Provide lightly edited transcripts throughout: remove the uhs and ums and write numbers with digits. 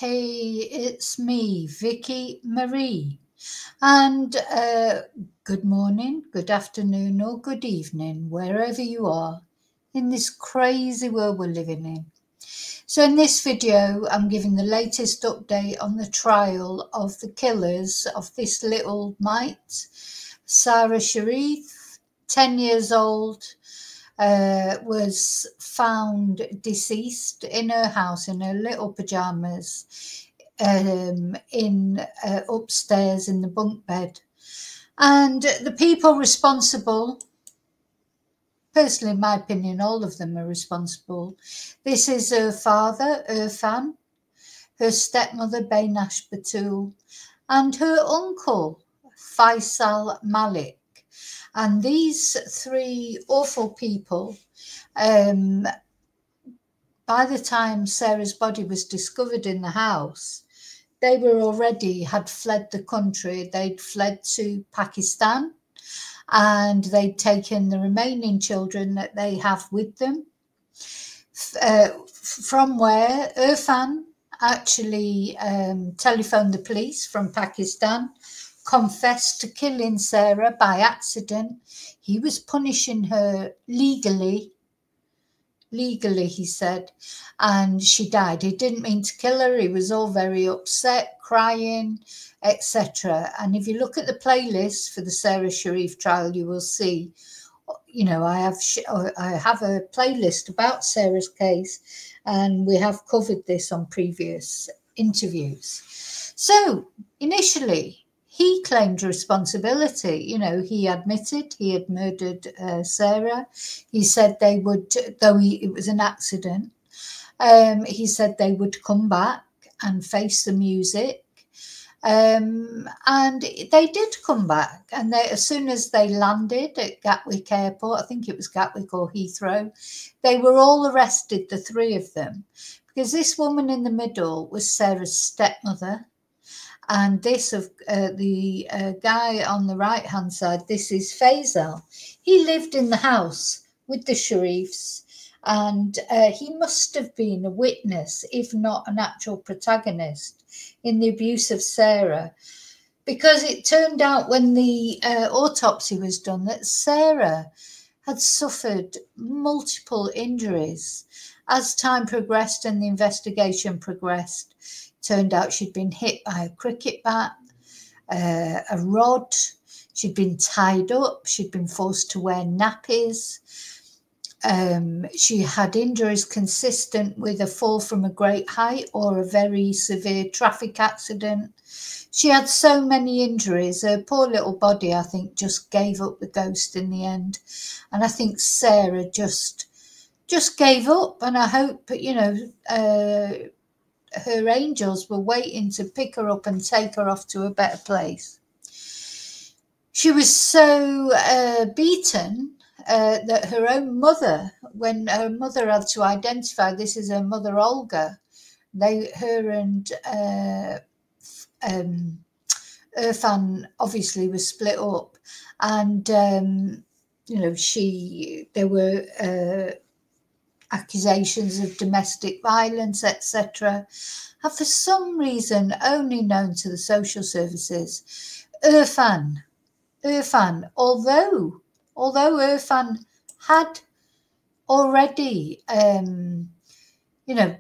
Hey, it's me, Vicky Marie. And good morning, good afternoon, or good evening, wherever you are in this crazy world we're living in. So in this video, I'm giving the latest update on the trial of the killers of this little mite, Sarah Sharif, 10 years old, was found deceased in her house in her little pajamas in upstairs in the bunk bed. And the people responsible, personally in my opinion, all of them are responsible. This is her father, Irfan, her stepmother, Baynash Batul, and her uncle, Faisal Malik. And these three awful people, by the time Sarah's body was discovered in the house, they had fled the country. They'd fled to Pakistan, and they'd taken the remaining children that they have with them, from where Irfan actually telephoned the police from Pakistan, confessed to killing Sarah by accident. He was punishing her legally, he said, and she died. He didn't mean to kill her. He was all very upset, crying, etc. And if you look at the playlist for the Sarah Sharif trial, you will see, you know, I have a playlist about Sarah's case, and we have covered this on previous interviews. So initially, he claimed responsibility. You know, he admitted he had murdered Sarah. He said they would, though it was an accident, he said they would come back and face the music. And they did come back. And as soon as they landed at Gatwick Airport, I think it was Gatwick or Heathrow, they were all arrested, the three of them, because this woman in the middle was Sarah's stepmother. And this of the guy on the right-hand side, this is Faisal. He lived in the house with the Sharifs, and he must have been a witness, if not an actual protagonist, in the abuse of Sarah, because it turned out when the autopsy was done that Sarah had suffered multiple injuries. As time progressed and the investigation progressed, turned out she'd been hit by a cricket bat, a rod. She'd been tied up. She'd been forced to wear nappies. She had injuries consistent with a fall from a great height or a very severe traffic accident. She had so many injuries. Her poor little body, I think, just gave up the ghost in the end. And I think Sarah just gave up. And I hope, you know, her angels were waiting to pick her up and take her off to a better place. She was so beaten that her own mother, when her mother had to identify, this is her mother Olga, her and Irfan obviously was split up, and you know, there were accusations of domestic violence, etc. And for some reason, only known to the social services, Irfan, although Irfan had already, you know,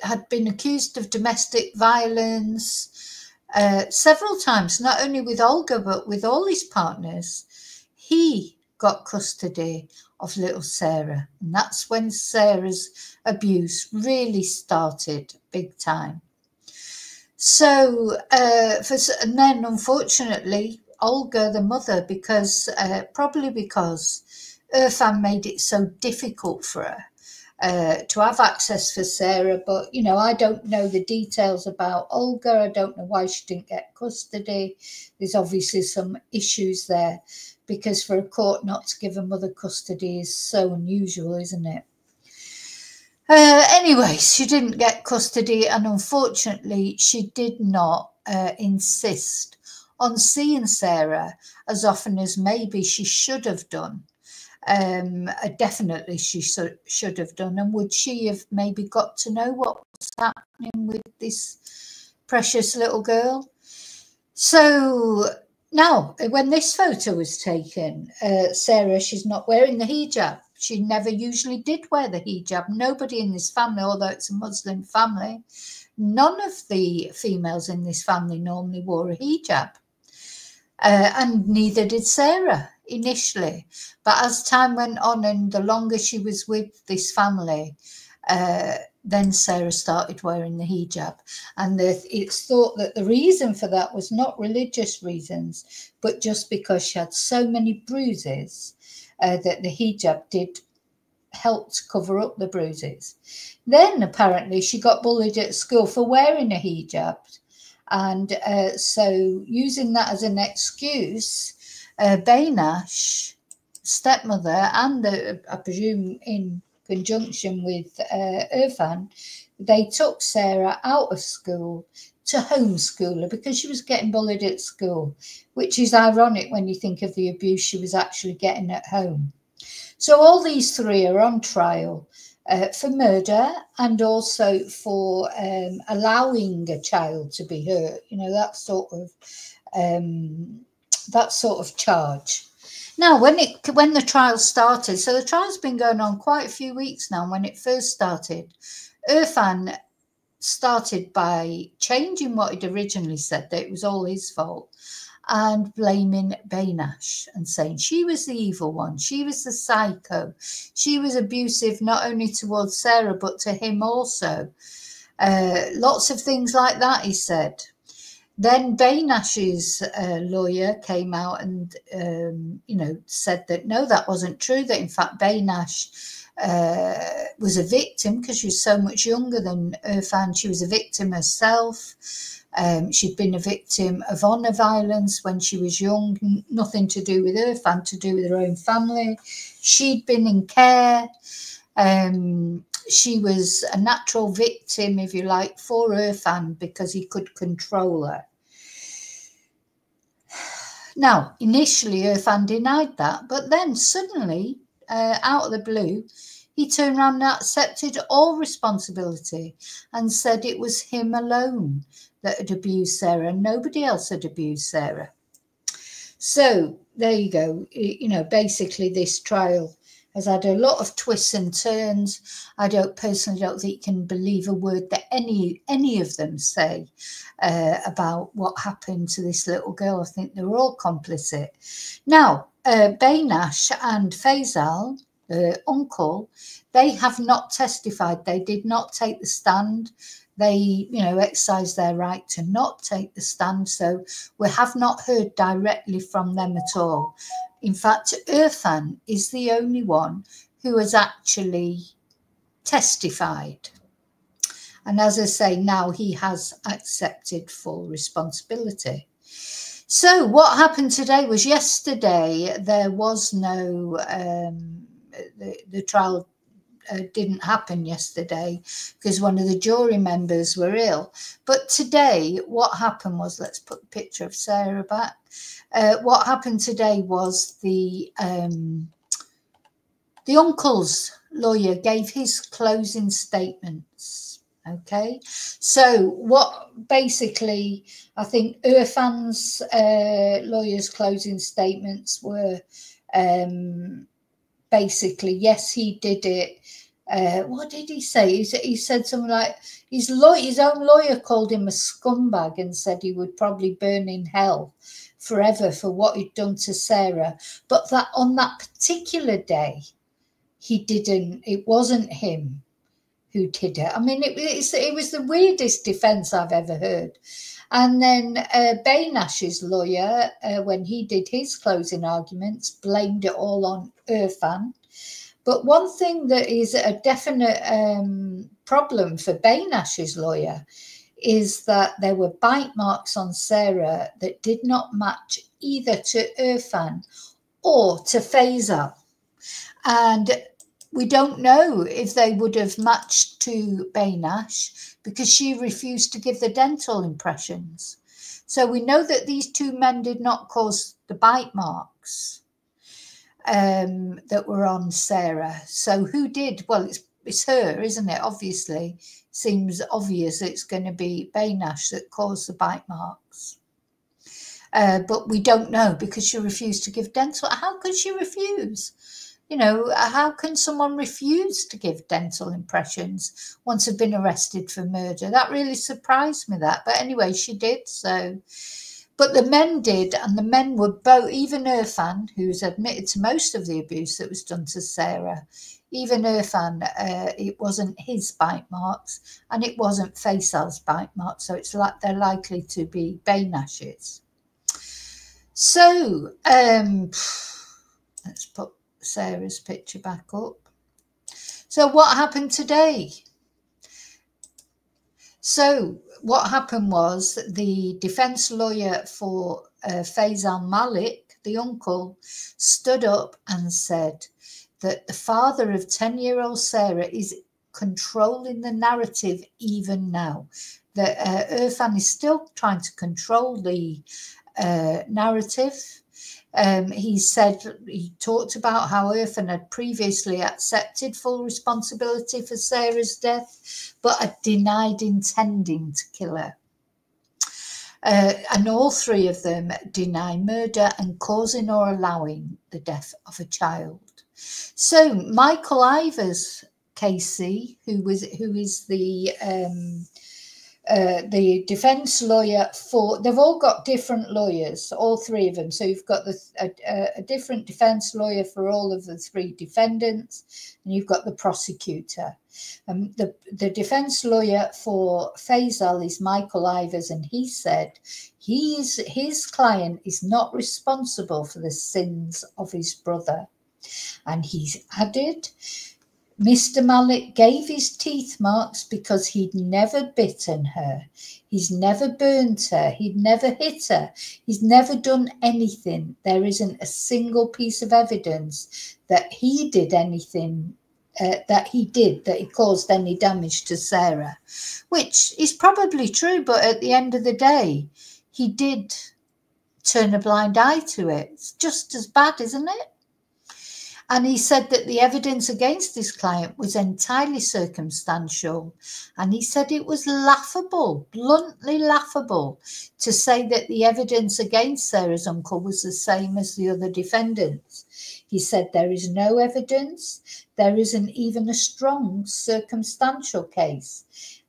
had been accused of domestic violence several times, not only with Olga, but with all his partners, he got custody of little Sarah. And that's when Sarah's abuse really started big time. So, and then unfortunately, Olga, the mother, probably because Irfan made it so difficult for her to have access for Sarah. But, you know, I don't know the details about Olga. I don't know why she didn't get custody. There's obviously some issues there, because for a court not to give a mother custody is so unusual, isn't it? Anyway, she didn't get custody, and unfortunately, she did not insist on seeing Sarah as often as maybe she should have done. Definitely she should have done. And would she have maybe got to know what what's happening with this precious little girl. So now, when this photo was taken, Sarah, she's not wearing the hijab. She never usually did wear the hijab. Nobody in this family, although it's a Muslim family, none of the females in this family normally wore a hijab. And neither did Sarah initially. But as time went on and the longer she was with this family, then Sarah started wearing the hijab. And it's thought that the reason for that was not religious reasons, but just because she had so many bruises that the hijab did help to cover up the bruises. Then apparently she got bullied at school for wearing a hijab. And so using that as an excuse, Baynash, stepmother, and I presume in conjunction with Irfan, they took Sarah out of school to homeschool her because she was getting bullied at school, which is ironic when you think of the abuse she was actually getting at home. So all these three are on trial for murder and also for allowing a child to be hurt, you know, that sort of charge. Now, when the trial started, so the trial's been going on quite a few weeks now. When it first started, Irfan started by changing what he'd originally said, that it was all his fault, and blaming Baynash and saying she was the evil one, she was the psycho, she was abusive not only towards Sarah but to him also. Lots of things like that, he said. Then Baynash's lawyer came out and, you know, said that no, that wasn't true, that in fact Baynash was a victim because she was so much younger than Irfan. She was a victim herself. She'd been a victim of honour violence when she was young, nothing to do with Irfan, to do with her own family. She'd been in care. She was a natural victim, if you like, for Irfan because he could control her. Now, initially, Irfan denied that, but then suddenly, out of the blue, he turned around and accepted all responsibility and said it was him alone that had abused Sarah and nobody else had abused Sarah. So there you go. You know, basically this trial has had a lot of twists and turns. I personally don't think you can believe a word that any of them say about what happened to this little girl. I think they're all complicit. Now, Baynash and Faisal, the uncle, they have not testified. They did not take the stand. They, you know, exercised their right to not take the stand. So we have not heard directly from them at all. In fact, Irfan is the only one who has actually testified. And as I say, now he has accepted full responsibility. So what happened today was yesterday there was no, the trial didn't happen yesterday because one of the jury members were ill. But today what happened was, let's put the picture of Sarah back. What happened today was the uncle's lawyer gave his closing statements. Okay, so what basically I think Irfan's lawyer's closing statements were basically, yes, he did it. What did he say? He said something like his own lawyer called him a scumbag and said he would probably burn in hell forever for what he'd done to Sarah. But that on that particular day, he didn't. It wasn't him who did it. I mean, it was the weirdest defence I've ever heard. And then Baynash's lawyer, when he did his closing arguments, blamed it all on Irfan. But one thing that is a definite problem for Baynash's lawyer is that there were bite marks on Sarah that did not match either to Irfan or to Faisal. And we don't know if they would have matched to Baynash because she refused to give the dental impressions. So we know that these two men did not cause the bite marks that were on Sarah. So who did? Well, it's her, isn't it? Obviously, seems obvious it's going to be Baynash that caused the bite marks. But we don't know because she refused to give dental. How could she refuse? You know, how can someone refuse to give dental impressions once they've been arrested for murder? That really surprised me, that. But anyway, she did, so. But the men did, and the men were both, even Irfan, who's admitted to most of the abuse that was done to Sarah, even Irfan, it wasn't his bite marks, and it wasn't Faisal's bite marks, so it's like they're likely to be Baynash's. So, let's put Sarah's picture back up. So what happened today? So what happened was the defense lawyer for Faisal, Malik, the uncle, stood up and said that the father of 10-year-old Sarah is controlling the narrative even now. That Irfan is still trying to control the narrative. He talked about how Irfan had previously accepted full responsibility for Sarah's death, but had denied intending to kill her. And all three of them deny murder and causing or allowing the death of a child. So Michael Ivers, KC, who is the defense lawyer for, they've all got different lawyers, all three of them. So you've got a different defense lawyer for all of the three defendants, and you've got the prosecutor. The defense lawyer for Faisal is Michael Ivers, and he said his client is not responsible for the sins of his brother. And he's added, Mr. Malik gave his teeth marks because he'd never bitten her. He's never burnt her. He'd never hit her. He's never done anything. There isn't a single piece of evidence that he did anything, that he caused any damage to Sarah, which is probably true. But at the end of the day, he did turn a blind eye to it. It's just as bad, isn't it? And he said that the evidence against his client was entirely circumstantial. And he said it was laughable, bluntly laughable, to say that the evidence against Sarah's uncle was the same as the other defendants. He said there is no evidence. There isn't even a strong circumstantial case.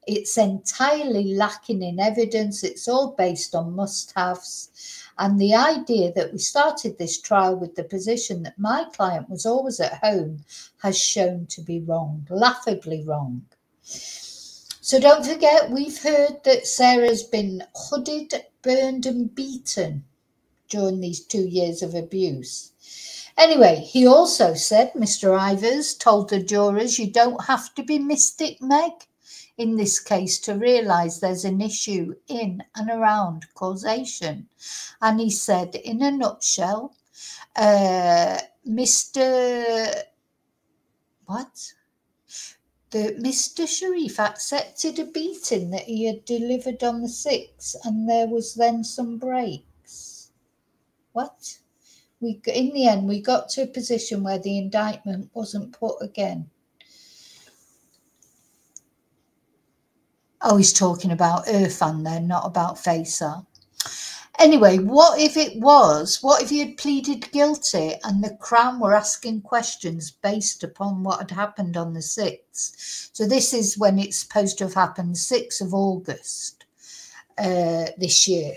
It's entirely lacking in evidence. It's all based on must-haves. And the idea that we started this trial with the position that my client was always at home has shown to be wrong, laughably wrong. So don't forget, we've heard that Sarah's been hooded, burned and beaten during these 2 years of abuse. Anyway, he also said, Mr. Ivers told the jurors, you don't have to be Mystic Meg in this case to realise there's an issue in and around causation. And he said, in a nutshell, Mr. Sharif accepted a beating that he had delivered on the 6th, and there was then some breaks. What? In the end, we got to a position where the indictment wasn't put again. Oh, he's talking about Irfan then, not about Faisal. Anyway, what if it was? What if he had pleaded guilty and the Crown were asking questions based upon what had happened on the 6th? So this is when it's supposed to have happened, 6th of August this year.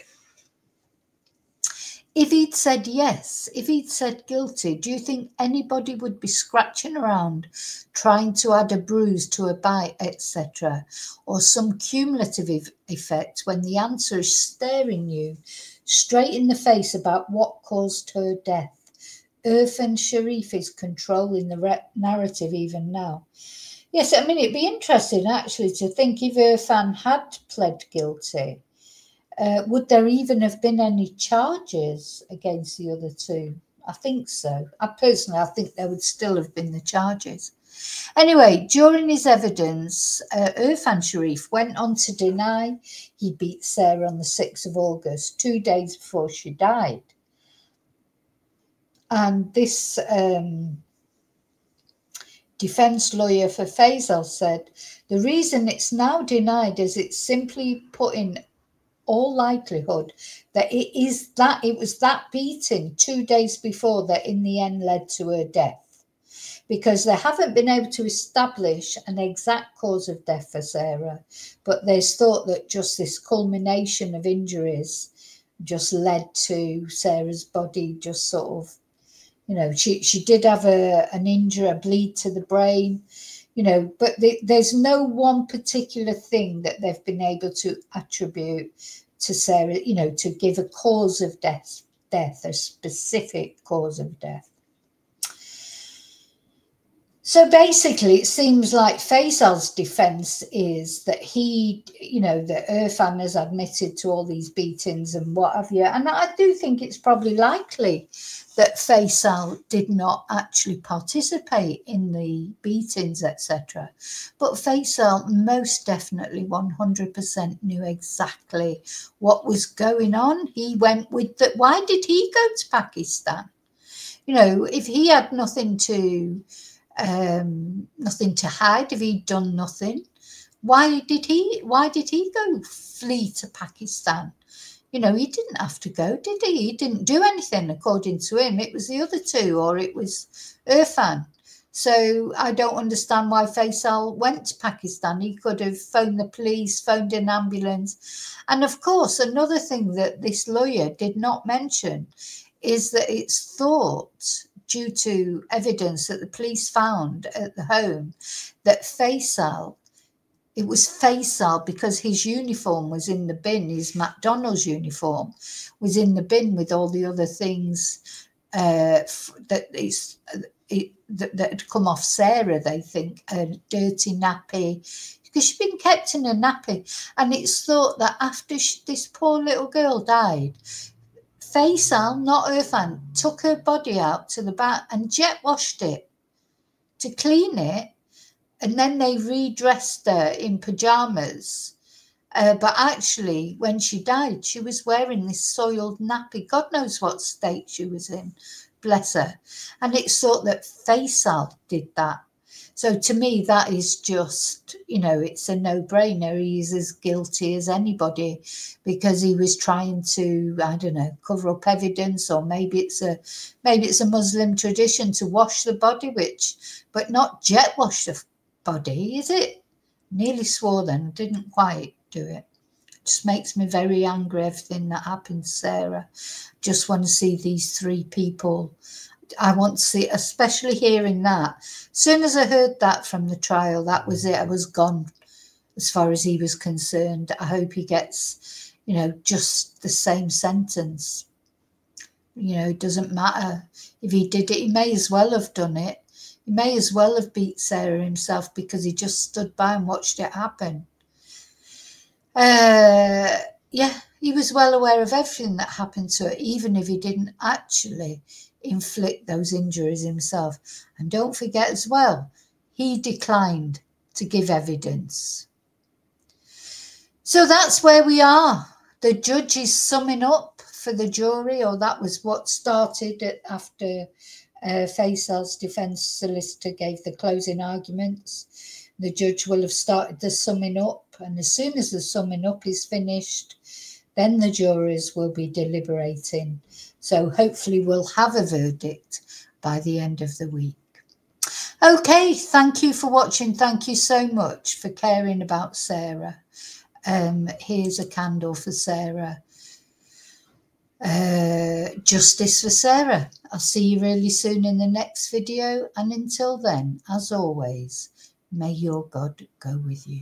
If he'd said yes, if he'd said guilty, do you think anybody would be scratching around trying to add a bruise to a bite, etc., or some cumulative effect when the answer is staring you straight in the face about what caused her death? Irfan Sharif is controlling the narrative even now. Yes, I mean, it'd be interesting actually to think if Irfan had pled guilty. Would there even have been any charges against the other two? I think so. I think there would still have been the charges. Anyway, during his evidence, Irfan Sharif went on to deny he beat Sarah on the 6th of August, 2 days before she died. And this defense lawyer for Faisal said, the reason it's now denied is it's simply put in all likelihood that it was that beating 2 days before that in the end led to her death, because they haven't been able to establish an exact cause of death for Sarah, but there's thought that just this culmination of injuries just led to Sarah's body just sort of, you know, she did have an injury, a bleed to the brain, you know, but there's no one particular thing that they've been able to attribute to Sarah, you know, to give a cause of death, a specific cause of death. So basically, it seems like Faisal's defense is that he, you know, that Irfan has admitted to all these beatings and what have you. And I do think it's probably likely that Faisal did not actually participate in the beatings, etc. But Faisal most definitely 100% knew exactly what was going on. He went with the, why did he go to Pakistan? You know, if he had nothing to hide, if he'd done nothing, why did he go flee to Pakistan? You know, he didn't have to go, did he? He didn't do anything according to him. It was the other two, or it was Irfan. So I don't understand why Faisal went to Pakistan. He could have phoned the police, phoned an ambulance. And of course, another thing that this lawyer did not mention is that it's thought, due to evidence that the police found at the home, that Faisal, it was Faisal because his uniform was in the bin, his McDonald's uniform was in the bin with all the other things that had come off Sarah, they think, a dirty nappy, because she'd been kept in a nappy. And it's thought that after this poor little girl died, Faisal, not Irfan, took her body out to the bath and jet washed it to clean it, and then they redressed her in pajamas. But actually, when she died, she was wearing this soiled nappy. God knows what state she was in, bless her. And it's thought that Faisal did that. So to me, that is just, you know, it's a no-brainer. He's as guilty as anybody because he was trying to, I don't know, cover up evidence, or maybe it's a Muslim tradition to wash the body, but not jet wash the body, is it? Nearly swore then, didn't quite do it. Just makes me very angry, everything that happened to Sarah. Just want to see these three people. I want to see, especially hearing that. As soon as I heard that from the trial, that was it. I was gone as far as he was concerned. I hope he gets, you know, just the same sentence. You know, it doesn't matter if he did it. He may as well have done it. He may as well have beat Sarah himself because he just stood by and watched it happen. Yeah, he was well aware of everything that happened to her, even if he didn't actually inflict those injuries himself. And don't forget as well, he declined to give evidence. So that's where we are. The judge is summing up for the jury, or that was what started after Faisal's defence solicitor gave the closing arguments. The judge will have started the summing up, and as soon as the summing up is finished, then the jurors will be deliberating. So hopefully we'll have a verdict by the end of the week. Okay, thank you for watching. Thank you so much for caring about Sarah. Here's a candle for Sarah. Justice for Sarah. I'll see you really soon in the next video. And until then, as always, may your God go with you.